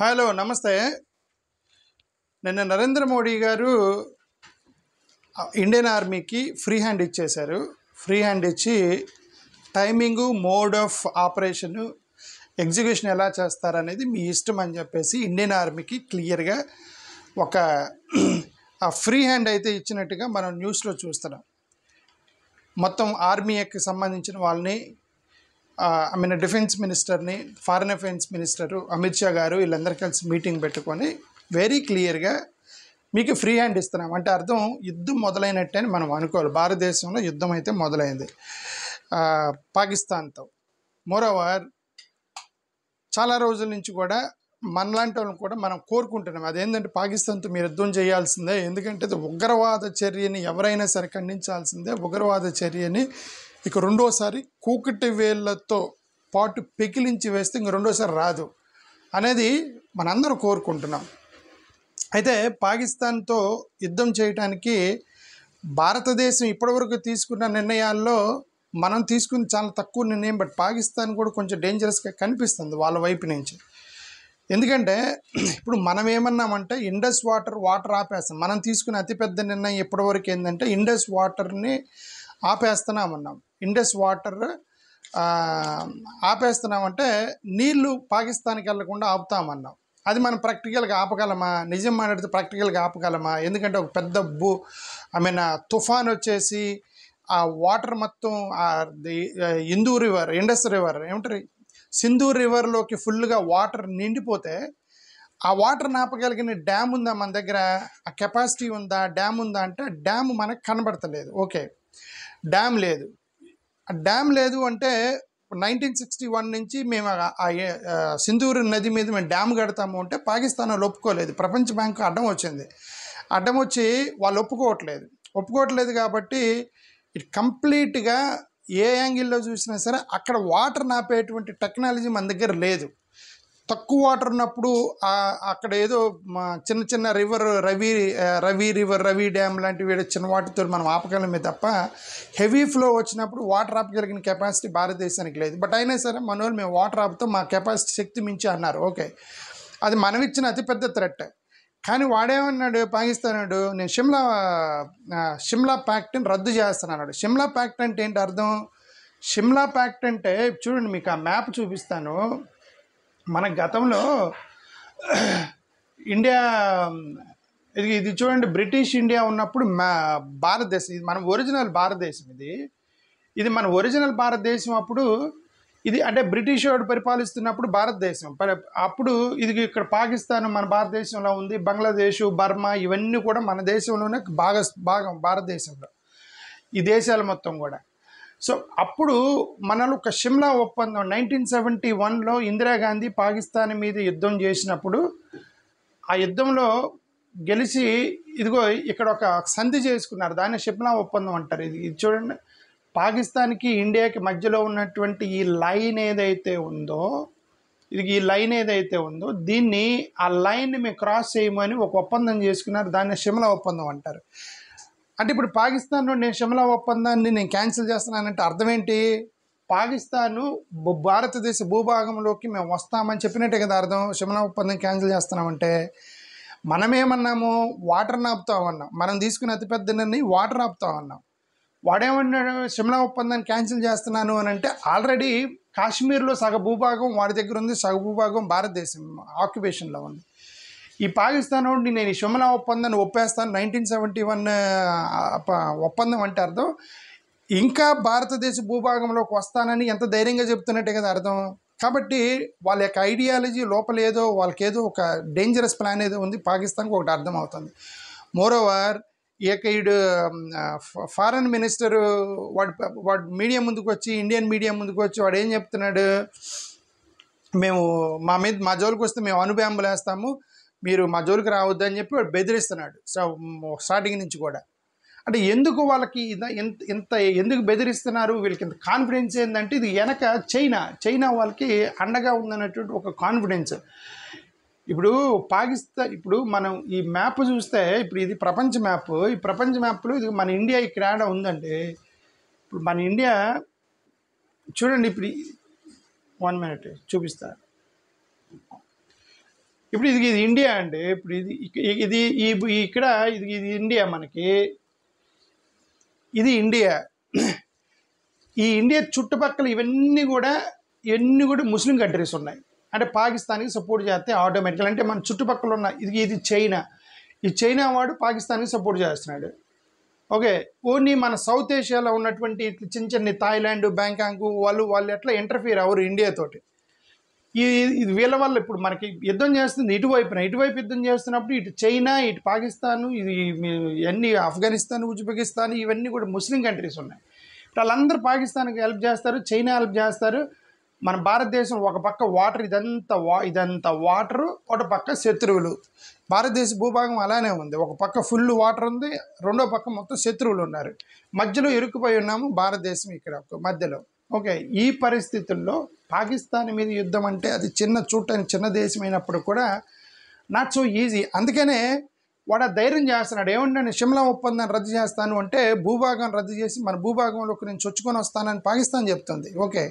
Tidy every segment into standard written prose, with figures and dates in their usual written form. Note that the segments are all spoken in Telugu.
హలో నమస్తే. నిన్న నరేంద్ర మోడీ గారు ఇండియన్ ఆర్మీకి ఫ్రీ హ్యాండ్ ఇచ్చేశారు. ఫ్రీ హ్యాండ్ ఇచ్చి timing, mode of operation, execution ఎలా చేస్తారనేది మీ ఇష్టం అని చెప్పేసి ఇండియన్ ఆర్మీకి క్లియర్గా ఒక ఫ్రీ హ్యాండ్ అయితే ఇచ్చినట్టుగా మనం న్యూస్లో చూస్తున్నాం. మొత్తం ఆర్మీకి సంబంధించిన వాళ్ళని డిఫెన్స్ మినిస్టర్ని, foreign affairs minister Amit Shah గారు వీళ్ళందరూ కలిసి మీటింగ్ పెట్టుకొని వెరీ క్లియర్గా మీకు ఫ్రీ హ్యాండ్ ఇస్తున్నాం అంటే అర్థం యుద్ధం మొదలైనట్టే అని మనం అనుకోవాలి. భారతదేశంలో యుద్ధం అయితే మొదలైంది పాకిస్తాన్తో. మోరోవర్ చాలా రోజుల నుంచి కూడా మనలాంటి వాళ్ళని కూడా మనం కోరుకుంటున్నాం, అదేంటంటే పాకిస్తాన్తో మీరు యుద్ధం చేయాల్సిందే, ఎందుకంటే ఉగ్రవాద చర్యని ఎవరైనా సరే ఖండించాల్సిందే. ఉగ్రవాద చర్యని ఇక రెండోసారి కూకటి వేళ్లతో పాటు పెకిలించి వేస్తే ఇంక రెండోసారి రాదు అనేది మనందరూ కోరుకుంటున్నాం. అయితే పాకిస్తాన్తో యుద్ధం చేయడానికి భారతదేశం ఇప్పటివరకు తీసుకున్న నిర్ణయాల్లో మనం తీసుకుని చాలా తక్కువ నిర్ణయం, బట్ పాకిస్తాన్ కూడా కొంచెం డేంజరస్గా కనిపిస్తుంది వాళ్ళ వైపు నుంచి. ఎందుకంటే ఇప్పుడు మనం ఏమన్నామంటే ఇండస్ వాటర్ ఆపేస్తాం. మనం తీసుకునే అతిపెద్ద నిర్ణయం ఇప్పటివరకు ఏంటంటే ఇండస్ వాటర్ని ఆపేస్తున్నామన్నాం. ఇండస్ వాటర్ ఆపేస్తున్నామంటే నీళ్లు పాకిస్తాన్కి వెళ్లకుండా ఆపుతామన్నాం. అది మనం ప్రాక్టికల్గా ఆపగలమా? నిజం మాట్లాడితే ప్రాక్టికల్గా ఆపగలమా? ఎందుకంటే ఒక పెద్ద తుఫాన్ వచ్చేసి ఆ వాటర్ మొత్తం సింధు రివర్లోకి ఫుల్గా వాటర్ నిండిపోతే ఆ వాటర్ ఆపగలిగిన డ్యామ్ ఉందా మన దగ్గర? ఆ కెపాసిటీ ఉందా? డ్యామ్ ఉందా అంటే డ్యామ్ మనకు కనబడతలేదు. ఓకే, డ్యామ్ లేదు. ఆ డ్యామ్ లేదు అంటే 1961 నుంచి మేము సింధూరు నది మీద మేము డ్యామ్ కడతాము అంటే పాకిస్తాన్ వాళ్ళు ఒప్పుకోలేదు. ప్రపంచ బ్యాంకు అడ్డం వచ్చి వాళ్ళు ఒప్పుకోవట్లేదు కాబట్టి ఇది కంప్లీట్గా ఏ యాంగిల్లో చూసినా సరే అక్కడ వాటర్ నాపేటువంటి టెక్నాలజీ మన దగ్గర లేదు. తక్కువ వాటర్ ఉన్నప్పుడు అక్కడ ఏదో చిన్న చిన్న రవి డ్యామ్ లాంటివి చిన్న వాటితో మనం ఆపగలమే తప్ప హెవీ ఫ్లో వచ్చినప్పుడు వాటర్ ఆపగలిగిన కెపాసిటీ భారతదేశానికి లేదు. బట్ అయినా సరే మన వాళ్ళు మేము వాటర్ ఆపుతాం, మా కెపాసిటీ శక్తి మించి అన్నారు. ఓకే, అది మనం ఇచ్చిన అతిపెద్ద థ్రెట్. కానీ వాడేమన్నాడు పాకిస్తాన్, నేను షిమ్లా ప్యాక్ట్ని రద్దు చేస్తానన్నాడు. షిమ్లా ప్యాక్ట్ అంటే ఏంటి అర్థం? షిమ్లా ప్యాక్ట్ అంటే చూడండి, మీకు ఆ మ్యాప్ చూపిస్తాను. మన గతంలో ఇండియా ఇది చూడండి, బ్రిటిష్ ఇండియా ఉన్నప్పుడు భారతదేశం, ఇది మన ఒరిజినల్ భారతదేశం. ఇది మన ఒరిజినల్ భారతదేశం. అప్పుడు ఇది అంటే బ్రిటిష్ వాడు పరిపాలిస్తున్నప్పుడు భారతదేశం. అప్పుడు ఇది ఇక్కడ పాకిస్తాన్ మన భారతదేశంలో ఉంది, బంగ్లాదేశ్, బర్మా ఇవన్నీ కూడా మన దేశంలోనే భాగం భారతదేశంలో, ఈ దేశాలు మొత్తం కూడా. సో అప్పుడు మనలో ఒక షిమ్లా ఒప్పందం 1971లో ఇందిరాగాంధీ పాకిస్తాన్ మీద యుద్ధం చేసినప్పుడు ఆ యుద్ధంలో గెలిచి ఇదిగో ఇక్కడ ఒక సంధి చేసుకున్నారు, దాన్ని షిమ్లా ఒప్పందం అంటారు. ఇది చూడండి, పాకిస్తాన్కి ఇండియాకి మధ్యలో ఉన్నటువంటి ఈ లైన్ ఏదైతే ఉందో దీన్ని ఆ లైన్ని మేము క్రాస్ చేయమని ఒక ఒప్పందం చేసుకున్నారు, దాన్ని షిమ్లా ఒప్పందం అంటారు. అంటే ఇప్పుడు పాకిస్తాన్ నేను షిమ్లా ఒప్పందాన్ని నేను క్యాన్సిల్ చేస్తున్నానంటే అర్థం ఏంటి? పాకిస్తాను భారతదేశ భూభాగంలోకి మేము వస్తామని చెప్పినట్టే కదా అర్థం. షిమ్లా ఒప్పందం క్యాన్సిల్ చేస్తున్నామంటే మనమేమన్నాము? వాటర్ ఆపుతామన్నాం. మనం తీసుకున్న అతిపెద్ద నిర్ణయం వాటర్ ఆపుతామన్నాం. వాడేమన్నాడు? షిమ్లా ఒప్పందాన్ని క్యాన్సిల్ చేస్తున్నాను అని అంటే ఆల్రెడీ కాశ్మీర్లో సగ భూభాగం వాడి దగ్గర ఉంది, సగ భూభాగం భారతదేశం ఆక్యుపేషన్లో ఉంది. ఈ పాకిస్తాన్ వాడిని నేను ఈ షిమ్లా ఒప్పందాన్ని ఒప్పేస్తాను 1971 ఒప్పందం అంటే అర్థం ఇంకా భారతదేశ భూభాగంలోకి వస్తానని ఎంత ధైర్యంగా చెప్తున్నట్టే కదా అర్థం. కాబట్టి వాళ్ళ యొక్క ఐడియాలజీ లోపల ఏదో వాళ్ళకేదో ఒక డేంజరస్ ప్లాన్ ఏదో ఉంది పాకిస్తాన్కి, ఒకటి అర్థమవుతుంది. మోరోవర్ ఈడు ఫారెన్ మినిస్టరు వాడు మీడియా ముందుకు వచ్చి, ఇండియన్ మీడియా ముందుకు వచ్చి వాడు ఏం చెప్తున్నాడు? మేము మా జోలికి వస్తే మేము అణుబాంబులు వేస్తాము, మీరు మా జోలికి రావద్దని చెప్పి వాడు బెదిరిస్తున్నాడు స్టార్టింగ్ నుంచి కూడా. అంటే ఎందుకు వాళ్ళకి ఇంత ఎందుకు బెదిరిస్తున్నారు? వీళ్ళకి ఇంత కాన్ఫిడెన్స్ ఏంటంటే ఇది వెనక చైనా వాళ్ళకి అండగా ఉందన్నటువంటి ఒక కాన్ఫిడెన్స్. ఇప్పుడు పాకిస్తాన్, ఇప్పుడు మనం ఈ మ్యాప్ చూస్తే ఇప్పుడు ఇది ప్రపంచ మ్యాప్. ఈ ప్రపంచ మ్యాప్లో ఇది మన ఇండియా ఇక్కడ ఏడా ఉందంటే, ఇప్పుడు మన ఇండియా చూడండి, ఇప్పుడు 1 minute చూపిస్తా. ఇప్పుడు ఇది ఇండియా అండి. ఇప్పుడు ఇది ఇక్కడ ఇది ఇండియా మనకి. ఇది ఇండియా. ఈ ఇండియా చుట్టుపక్కల ఇవన్నీ కూడా ముస్లిం కంట్రీస్ ఉన్నాయి. అంటే పాకిస్తాన్కి సపోర్ట్ చేస్తే ఆటోమేటికల్ అంటే మన చుట్టుపక్కల ఉన్న ఇది చైనా. ఈ చైనా వాడు పాకిస్తాన్కి సపోర్ట్ చేస్తున్నాడు. ఓకే, ఓన్లీ మన సౌత్ ఏషియాలో ఉన్నటువంటి చిన్న థాయిలాండ్, బ్యాంకాక్ వాళ్ళు ఎట్లా ఇంటర్ఫియర్ అవ్వరు ఇండియాతోటి. ఇది వీళ్ళ వల్ల ఇప్పుడు మనకి యుద్ధం చేస్తుంది ఇటువైపు యుద్ధం చేస్తున్నప్పుడు ఇటు చైనా, ఇటు పాకిస్తాన్, ఇది ఇవన్నీ ఆఫ్ఘనిస్తాన్, ఉజ్బెకిస్తాన్ ఇవన్నీ కూడా ముస్లిం కంట్రీస్ ఉన్నాయి. ఇప్పుడు వాళ్ళందరూ పాకిస్తాన్కి హెల్ప్ చేస్తారు, చైనా హెల్ప్ చేస్తారు. మన భారతదేశం ఒక పక్క వాటర్, ఇదంతా వాటరు, ఒక పక్క శత్రువులు. భారతదేశ భూభాగం అలానే ఉంది. ఒక పక్క ఫుల్ వాటర్ ఉంది, రెండో పక్క మొత్తం శత్రువులు ఉన్నారు. మధ్యలో ఇరుక్కుపోయి ఉన్నాము భారతదేశం ఇక్కడ మధ్యలో. ఓకే, ఈ పరిస్థితుల్లో పాకిస్తాన్ మీద యుద్ధం అంటే అది చిన్న దేశం అయినప్పుడు కూడా నాట్ సో ఈజీ. అందుకనే వాడు ధైర్యం చేస్తున్నాడు. ఏమంటే షిమ్లా ఒప్పందాన్ని రద్దు చేస్తాను అంటే భూభాగం రద్దు చేసి మన భూభాగంలోకి నేను చొచ్చుకొని వస్తానని పాకిస్తాన్ చెప్తుంది. ఓకే,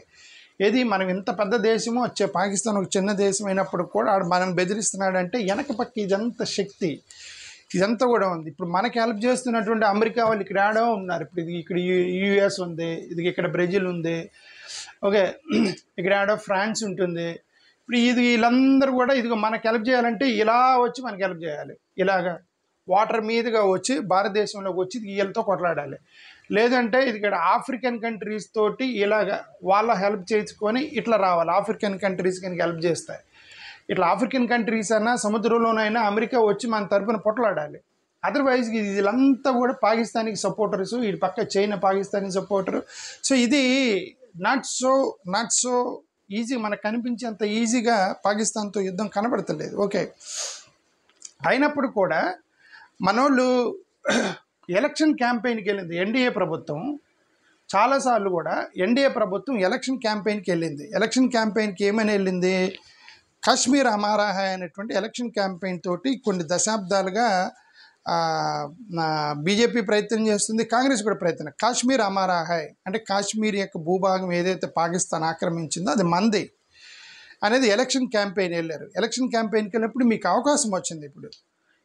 ఏది మనం ఇంత పెద్ద దేశము వచ్చే పాకిస్తాన్ ఒక చిన్న దేశం అయినప్పుడు కూడా మనం బెదిరిస్తున్నాడంటే వెనక పక్క ఇదంతా శక్తి, ఇదంతా కూడా ఉంది. ఇప్పుడు మనకి హెల్ప్ చేస్తున్నటువంటి అమెరికా వాళ్ళు ఇక్కడ ఆడో ఉన్నారు. ఇప్పుడు ఇక్కడ యుఎస్ ఉంది, ఇక్కడ బ్రెజిల్ ఉంది. ఓకే, ఇక్కడ ఆడో ఫ్రాన్స్ ఉంటుంది. ఇప్పుడు వీళ్ళందరూ కూడా మనకి హెల్ప్ చేయాలంటే ఇలా వచ్చి మనకి హెల్ప్ చేయాలి. ఇలాగా వాటర్ మీదుగా వచ్చి భారతదేశంలోకి వచ్చి వీళ్ళతో కొట్లాడాలి. లేదంటే ఇక్కడ ఆఫ్రికన్ కంట్రీస్ తోటి ఇలాగ వాళ్ళ హెల్ప్ చేసుకొని ఇట్లా రావాలి. ఆఫ్రికన్ కంట్రీస్ కనుక హెల్ప్ చేస్తాయి. ఇట్లా ఆఫ్రికన్ కంట్రీస్ అన్నా సముద్రంలోనైనా అమెరికా వచ్చి మన తరపున పొట్లాడాలి. అదర్వైజ్ వీళ్ళంతా కూడా పాకిస్తాన్కి సపోర్టర్స్, ఇటు పక్క చైనా పాకిస్తాన్కి సపోర్టరు. సో ఇది నాట్ సో ఈజీ. మనకు కనిపించేంత ఈజీగా పాకిస్తాన్తో యుద్ధం కనబడతలేదు. ఓకే, అయినప్పుడు కూడా మనోళ్ళు ఎలక్షన్ క్యాంపెయిన్కి వెళ్ళింది ఎన్డీఏ ప్రభుత్వం. చాలాసార్లు కూడా ఎన్డీఏ ప్రభుత్వం ఎలక్షన్ క్యాంపెయిన్కి వెళ్ళింది. ఎలక్షన్ క్యాంపెయిన్కి ఏమని వెళ్ళింది? కాశ్మీర్ హమారా హై అనేటువంటి ఎలక్షన్ క్యాంపెయిన్ తోటి కొన్ని దశాబ్దాలుగా బీజేపీ ప్రయత్నం చేస్తుంది, కాంగ్రెస్ కూడా ప్రయత్నం. కాశ్మీర్ హమారా హై అంటే కాశ్మీర్ యొక్క భూభాగం ఏదైతే పాకిస్తాన్ ఆక్రమించిందో అది మంది అనేది ఎలక్షన్ క్యాంపెయిన్ వెళ్ళారు. ఎలక్షన్ క్యాంపెయిన్కి వెళ్ళినప్పుడు మీకు అవకాశం వచ్చింది, ఇప్పుడు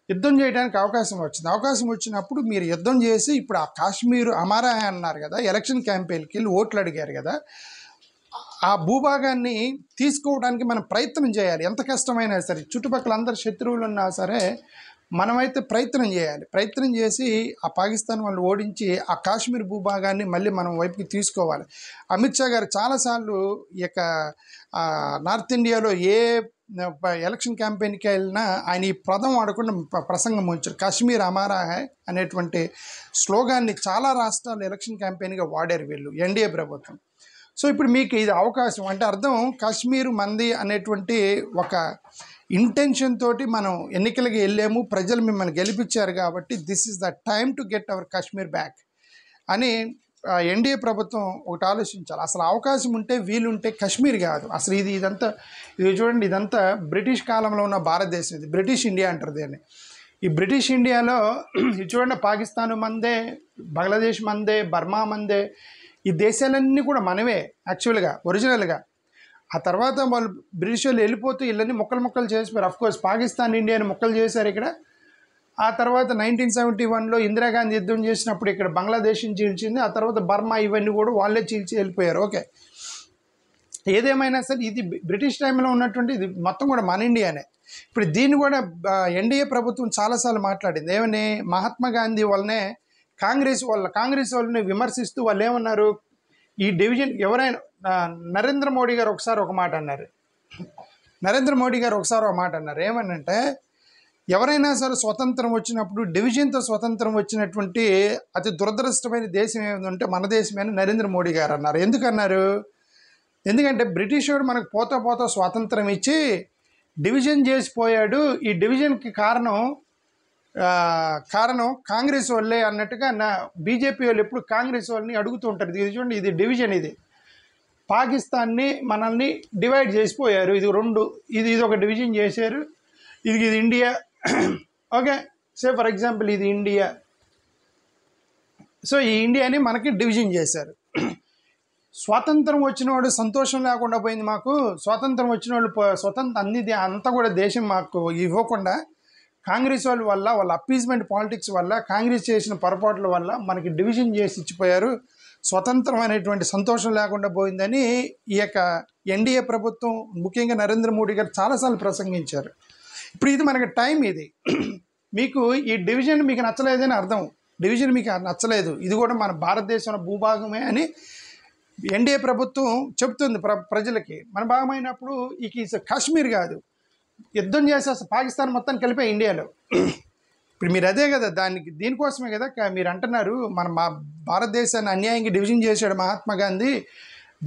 యుద్ధం చేయడానికి అవకాశం వచ్చింది. అవకాశం వచ్చినప్పుడు మీరు యుద్ధం చేసి ఇప్పుడు ఆ కాశ్మీర్ హమారా హై అన్నారు కదా, ఎలక్షన్ క్యాంపెయిన్కి వెళ్ళి ఓట్లు అడిగారు కదా, ఆ భూభాగాన్ని తీసుకోవడానికి మనం ప్రయత్నం చేయాలి. ఎంత కష్టమైనా సరే, చుట్టుపక్కల అందరు శత్రువులు ఉన్నా సరే మనమైతే ప్రయత్నం చేయాలి. ప్రయత్నం చేసి ఆ పాకిస్తాన్ వాళ్ళు ఓడించి ఆ కాశ్మీర్ భూభాగాన్ని మళ్ళీ మనం వైపుకి తీసుకోవాలి. అమిత్ షా గారు చాలాసార్లు ఈ యొక్క నార్త్ ఇండియాలో ఏ ఎలక్షన్ క్యాంపెయిన్కి వెళ్ళినా ఆయన ఈ పదం వాడకుండా ప్రసంగం ఉంచారు. కాశ్మీర్ హమారా హై అనేటువంటి స్లోగాన్ని చాలా రాష్ట్రాలు ఎలక్షన్ క్యాంపెయిన్గా వాడారు వీళ్ళు ఎన్డీఏ ప్రభుత్వం. సో ఇప్పుడు మీకు ఇది అవకాశం అంటే అర్థం కాశ్మీర్ మంది అనేటువంటి ఒక ఇంటెన్షన్ తోటి మనం ఎన్నికలకి వెళ్ళాము, ప్రజలు మిమ్మల్ని గెలిపించారు కాబట్టి this is the time to get our Kashmir back అని ఎన్డీఏ ప్రభుత్వం ఒకటి ఆలోచించాలి. అసలు అవకాశం ఉంటే వీలుంటే కాశ్మీర్ కాదు అసలు ఇదంతా చూడండి, ఇదంతా బ్రిటిష్ కాలంలో ఉన్న భారతదేశం. ఇది బ్రిటిష్ ఇండియా అంటారు దీన్ని. ఈ బ్రిటిష్ ఇండియాలో ఇది చూడండి, పాకిస్తాన్ మందే, బంగ్లాదేశ్ మందే, బర్మా మందే, ఈ దేశాలన్నీ కూడా మనవే యాక్చువల్గా ఒరిజినల్గా. ఆ తర్వాత వాళ్ళు బ్రిటిష్ వాళ్ళు వెళ్ళిపోతూ ఇళ్ళని ముక్కలు చేసిపోయారు. అఫ్కోర్స్ పాకిస్తాన్ ఇండియాని ముక్కలు చేశారు ఇక్కడ. ఆ తర్వాత 1971లో ఇందిరాగాంధీ యుద్ధం చేసినప్పుడు ఇక్కడ బంగ్లాదేశ్ని చీల్చింది. ఆ తర్వాత బర్మా ఇవన్నీ కూడా వాళ్ళే చీల్చి వెళ్ళిపోయారు. ఓకే, ఏదేమైనా సరే ఇది బ్రిటిష్ టైంలో ఉన్నటువంటి ఇది మొత్తం కూడా మన ఇండియానే. ఇప్పుడు దీన్ని కూడా ఎన్డీఏ ప్రభుత్వం చాలాసార్లు మాట్లాడింది. ఏమని? మహాత్మా గాంధీ వల్లనే కాంగ్రెస్ వాళ్ళని విమర్శిస్తూ వాళ్ళు ఏమన్నారు, ఈ డివిజన్ ఎవరైనా నరేంద్ర మోడీ గారు ఒకసారి ఒక మాట అన్నారు. ఏమనంటే ఎవరైనా సరే స్వతంత్రం వచ్చినప్పుడు డివిజన్తో స్వతంత్రం వచ్చినటువంటి అతి దురదృష్టమైన దేశం ఏమిటంటే మన దేశమే నరేంద్ర మోడీ గారు అన్నారు. ఎందుకన్నారు? ఎందుకంటే బ్రిటిష్ వాడు మనకు పోతా స్వాతంత్రం ఇచ్చి డివిజన్ చేసిపోయాడు. ఈ డివిజన్కి కారణం కాంగ్రెస్ వాళ్ళే అన్నట్టుగా బీజేపీ వాళ్ళు ఎప్పుడు కాంగ్రెస్ వాళ్ళని అడుగుతూ ఉంటారు. ఇది చూడండి, ఇది డివిజన్, ఇది పాకిస్తాన్ని మనల్ని డివైడ్ చేసిపోయారు. ఇది రెండు, ఇది ఒక డివిజన్ చేశారు. ఇది India. Okay, say for example ఇది ఇండియా. సో ఈ ఇండియాని మనకి డివిజన్ చేశారు. స్వాతంత్రం వచ్చినవాడు సంతోషం లేకుండా పోయింది మాకు, స్వాతంత్రం వచ్చిన వాళ్ళు అంతా కూడా దేశం మాకు ఇవ్వకుండా కాంగ్రెస్ వాళ్ళ వల్ల, వాళ్ళ అప్పీజ్మెంట్ పాలిటిక్స్ వల్ల, కాంగ్రెస్ చేసిన పొరపాట్ల వల్ల మనకి డివిజన్ చేసి ఇచ్చిపోయారు, స్వతంత్రం అనేటువంటి సంతోషం లేకుండా పోయిందని ఈ యొక్క ఎన్డీఏ ప్రభుత్వం, ముఖ్యంగా నరేంద్ర మోడీ గారు చాలాసార్లు ప్రసంగించారు. ఇప్పుడు ఇది మనకి టైం, ఇది మీకు ఈ డివిజన్ మీకు నచ్చలేదని అర్థం, డివిజన్ మీకు నచ్చలేదు, ఇది కూడా మన భారతదేశంలో భూభాగమే అని ఎన్డీఏ ప్రభుత్వం చెప్తుంది ప్రజలకి. మన భాగమైనప్పుడు ఇక కాశ్మీర్ కాదు, యుద్ధం చేసేస్తే పాకిస్తాన్ మొత్తం కలిపే ఇండియాలో. ఇప్పుడు మీరు అదే కదా, దీనికోసమే కదా మీరు అంటున్నారు మా భారతదేశాన్ని అన్యాయంగా డివిజన్ చేశాడు మహాత్మా గాంధీ,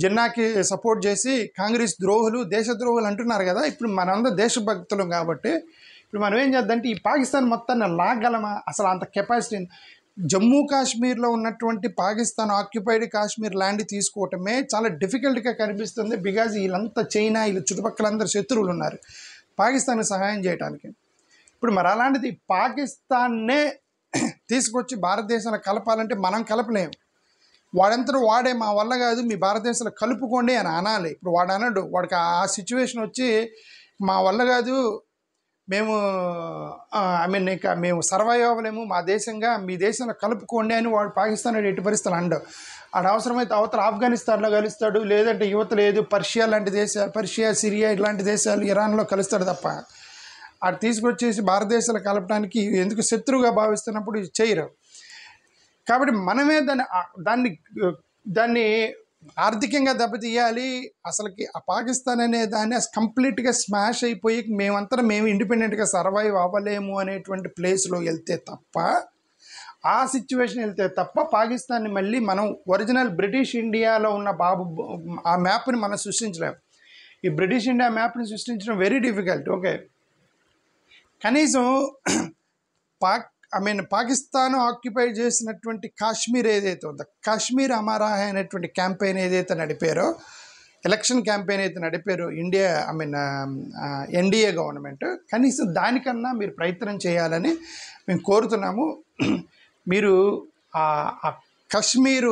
జిన్నాకి సపోర్ట్ చేసి కాంగ్రెస్ ద్రోహులు, దేశద్రోహులు అంటున్నారు కదా. ఇప్పుడు మనందరం దేశభక్తులం కాబట్టి ఇప్పుడు మనం ఏం చేద్దామంటే ఈ పాకిస్తాన్ మొత్తాన్ని లాగలమా? అసలు అంత కెపాసిటీ. జమ్మూ కాశ్మీర్లో ఉన్నటువంటి పాకిస్తాన్ ఆక్యుపైడ్ కాశ్మీర్ ల్యాండ్ తీసుకోవటమే చాలా డిఫికల్ట్గా కనిపిస్తుంది. బికాజ్ వీళ్ళంతా చైనా, వీళ్ళ చుట్టుపక్కలందరూ శత్రువులు ఉన్నారు పాకిస్తాన్కి సహాయం చేయడానికి. ఇప్పుడు మరి అలాంటిది పాకిస్తాన్నే తీసుకొచ్చి భారతదేశంలో కలపాలంటే మనం కలపలేము. వాడంతా వాడే మా వల్ల కాదు, మీ భారతదేశంలో కలుపుకోండి అని అనాలి. ఇప్పుడు వాడు అన్నాడు, వాడికి ఆ సిచ్యువేషన్ వచ్చి మా వల్ల కాదు, మేము ఇక మేము సర్వైవ్ అవ్వలేము, మా దేశంగా మీ దేశంలో కలుపుకోండి అని వాడు పాకిస్తాన్ ఎట్టి పరిస్థితులు అండవు. ఆడ అవసరమైతే అవతల ఆఫ్ఘనిస్తాన్లో కలుస్తాడు, లేదంటే యువత లేదు పర్షియా లాంటి దేశాలు, పర్షియా, సిరియా ఇలాంటి దేశాలు, ఇరాన్లో కలుస్తాడు తప్ప ఆడు తీసుకొచ్చేసి భారతదేశాలు కలపడానికి ఎందుకు శత్రువుగా భావిస్తున్నప్పుడు చేయరు. కాబట్టి మనమే దాన్ని ఆర్థికంగా దెబ్బతీయాలి. అసలుకి ఆ పాకిస్తాన్ అనే దాన్ని కంప్లీట్గా స్మాష్ అయిపోయి మేము ఇండిపెండెంట్గా సర్వైవ్ అవ్వలేము అనేటువంటి ప్లేస్లో వెళ్తే తప్ప, ఆ సిచ్యువేషన్ వెళ్తే తప్ప పాకిస్తాన్ని మళ్ళీ మనం ఒరిజినల్ బ్రిటిష్ ఇండియాలో ఉన్న ఆ మ్యాప్ని మనం సృష్టించలేము. ఈ బ్రిటిష్ ఇండియా మ్యాప్ని సృష్టించడం వెరీ డిఫికల్ట్. ఓకే, కనీసం పాకిస్తాన్ ఆక్యుపై చేసినటువంటి కాశ్మీర్ ఏదైతే ఉందో, కాశ్మీర్ అమారా అనేటువంటి క్యాంపెయిన్ ఏదైతే నడిపారో, ఎలక్షన్ క్యాంపెయిన్ అయితే నడిపారో ఎన్డీఏ గవర్నమెంట్, కనీసం దానికన్నా మీరు ప్రయత్నం చేయాలని మేము కోరుతున్నాము. మీరు కశ్మీర్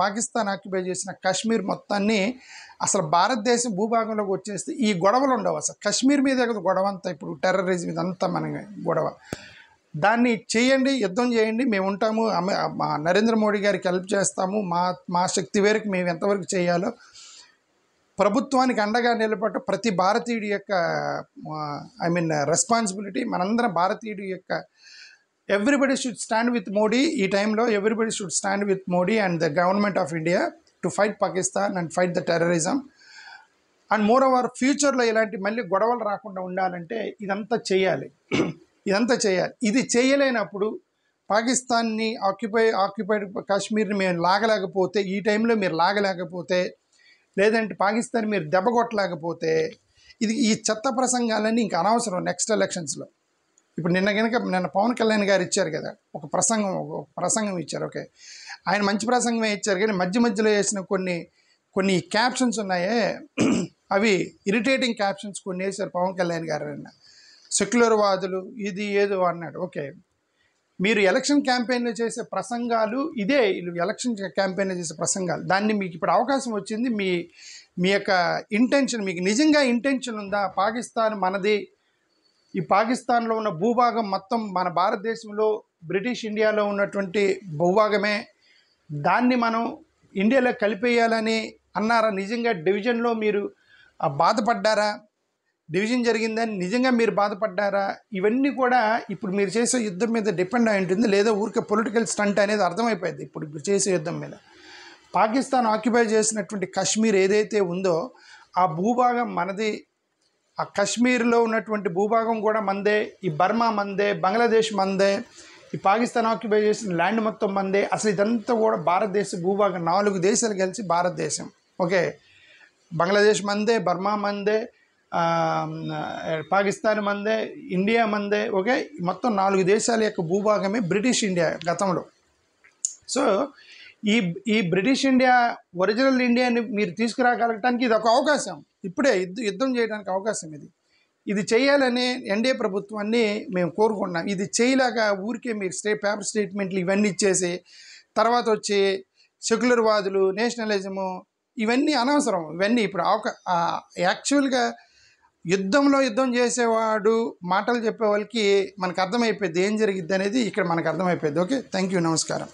పాకిస్తాన్ ఆక్యుపై చేసిన కాశ్మీర్ మొత్తాన్ని అసలు భారతదేశం భూభాగంలోకి వచ్చేస్తే ఈ గొడవలు ఉండవు. అసలు కాశ్మీర్ మీదే కదా గొడవ అంతా, ఇప్పుడు టెర్రరిజం ఇదంతా మన గొడవ. దాన్ని చేయండి, యుద్ధం చేయండి, మేము ఉంటాము, నరేంద్ర మోడీ గారికి హెల్ప్ చేస్తాము, మా శక్తి మేరకు మేము ఎంతవరకు చేయాలో ప్రభుత్వానికి అండగా నిలబడ్డ ప్రతి భారతీయుడి యొక్క రెస్పాన్సిబిలిటీ. మనందరం భారతీయుడి యొక్క everybody should stand with Modi. ఈ టైంలో everybody should stand with Modi and the government of India to fight Pakistan and fight the terrorism. And more over ఫ్యూచర్లో ఇలాంటి మళ్ళీ గొడవలు రాకుండా ఉండాలంటే ఇదంతా చేయాలి. ఇది చేయలేనప్పుడు పాకిస్తాన్ని ఆక్యుపైడ్ కాశ్మీర్ని మేము లాగలేకపోతే, ఈ టైంలో మీరు లాగలేకపోతే, లేదంటే పాకిస్తాన్ మీరు దెబ్బ కొట్టలేకపోతే, ఈ చెత్త ప్రసంగాలన్నీ ఇంకా అనవసరం నెక్స్ట్ ఎలక్షన్స్లో. ఇప్పుడు నిన్న పవన్ కళ్యాణ్ గారు ఇచ్చారు కదా ఒక ప్రసంగం ఇచ్చారు. ఓకే, ఆయన మంచి ప్రసంగమే ఇచ్చారు, కానీ మధ్యలో వేసిన కొన్ని క్యాప్షన్స్ ఉన్నాయే, అవి ఇరిటేటింగ్ క్యాప్షన్స్ కొన్ని వేశారు పవన్ కళ్యాణ్ గారు. సెక్యులర్ వాదులు ఇది ఏదో అన్నాడు. ఓకే, మీరు ఎలక్షన్ క్యాంపెయిన్లో చేసే ప్రసంగాలు ఇదే, ఎలక్షన్ క్యాంపెయిన్లో చేసే ప్రసంగాలు, దాన్ని మీకు ఇప్పుడు అవకాశం వచ్చింది, మీ యొక్క ఇంటెన్షన్, మీకు నిజంగా ఇంటెన్షన్ ఉందా పాకిస్తాన్ మనది, ఈ పాకిస్తాన్లో ఉన్న భూభాగం మొత్తం మన భారతదేశంలో బ్రిటిష్ ఇండియాలో ఉన్నటువంటి భూభాగమే, దాన్ని మనం ఇండియాలో కలిపేయాలని అన్నారా? నిజంగా డివిజన్లో మీరు బాధపడ్డారా? డివిజన్ జరిగిందని నిజంగా మీరు బాధపడ్డారా? ఇవన్నీ కూడా ఇప్పుడు మీరు చేసే యుద్ధం మీద డిపెండ్ అయి ఉంటుంది, లేదా ఊరికే పొలిటికల్ స్టంట్ అనేది అర్థమైపోయింది. ఇప్పుడు చేసే యుద్ధం మీద పాకిస్తాన్ ఆక్యుపై చేసినటువంటి కాశ్మీర్ ఏదైతే ఉందో ఆ భూభాగం మనది, ఆ కాశ్మీర్లో ఉన్నటువంటి భూభాగం కూడా మందే, ఈ బర్మా మందే, బంగ్లాదేశ్ మందే, ఈ పాకిస్తాన్ ఆక్యుపై చేసిన ల్యాండ్ మొత్తం మందే. అసలు ఇదంతా కూడా భారతదేశ భూభాగం, 4 దేశాలు కలిసి భారతదేశం. ఓకే, బంగ్లాదేశ్ మందే, బర్మా మందే, పాకిస్తాన్ మందే, ఇండియా మందే. ఓకే, మొత్తం 4 దేశాల యొక్క భూభాగమే బ్రిటిష్ ఇండియా గతంలో. సో ఈ బ్రిటిష్ ఇండియా, ఒరిజినల్ ఇండియాని మీరు తీసుకురాగలగటానికి ఇది ఒక అవకాశం, ఇప్పుడే యుద్ధం చేయడానికి అవకాశం. ఇది చేయాలని ఎన్డీఏ ప్రభుత్వాన్ని మేము కోరుకుంటున్నాం. ఇది చేయలేక ఊరికే మీరు పేపర్ స్టేట్మెంట్లు ఇవన్నీ ఇచ్చేసి తర్వాత వచ్చి సెక్యులర్ వాదులు, నేషనలిజము, ఇవన్నీ అనవసరం. ఇవన్నీ ఇప్పుడు యాక్చువల్గా యుద్ధం చేసేవాడు మాటలు చెప్పే వాళ్ళకి మనకు అర్థమైపోద్ది ఏం జరిగిద్ది అనేది ఇక్కడ మనకు అర్థమైపోద్ది. ఓకే, థ్యాంక్ యూ, నమస్కారం.